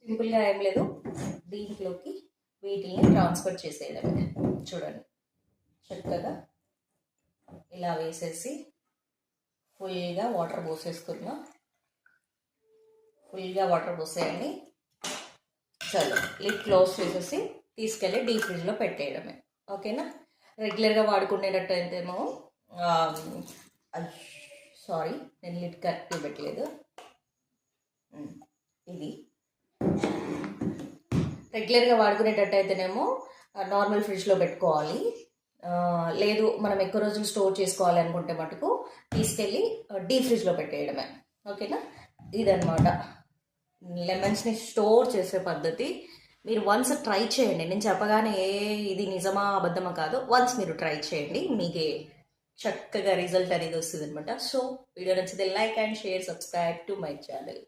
సింపుల్గా ఏం లేదు, దీంట్లోకి వీటిని ట్రాన్స్ఫర్ చేసేయడమే. చూడండి, చక్కగా ఇలా వేసేసి ఫుల్గా వాటర్ పోసేస్తున్నా. ఫుల్గా వాటర్ పోసేయండి. చలో లిడ్ క్లోజ్ చేసేసి తీసుకెళ్ళి డీప్ ఫ్రిడ్జ్లో పెట్టేయడమే. ఓకేనా? రెగ్యులర్గా వాడుకునేటట్టయితేమో సారీ, నేను లిడ్ కరెక్ట్గా పెట్టలేదు. ఇది రెగ్యులర్గా వాడుకునేటట్టయితేనేమో నార్మల్ ఫ్రిడ్జ్లో పెట్టుకోవాలి. లేదు మనం ఎక్కువ రోజులు స్టోర్ చేసుకోవాలి అనుకుంటే మటుకు తీసుకెళ్ళి డీప్ ఫ్రిడ్జ్లో పెట్టేయడమే. ఓకేనా? ఇదనమాట లెమన్స్ని స్టోర్ చేసే పద్ధతి. మీరు వన్స్ ట్రై చేయండి. నేను చెప్పగానే ఇది నిజమా అబద్ధమా కాదు, వన్స్ మీరు ట్రై చేయండి, మీకు చక్కగా రిజల్ట్ అనేది వస్తుంది అనమాట. సో వీడియో నచ్చితే like and share, subscribe to my channel.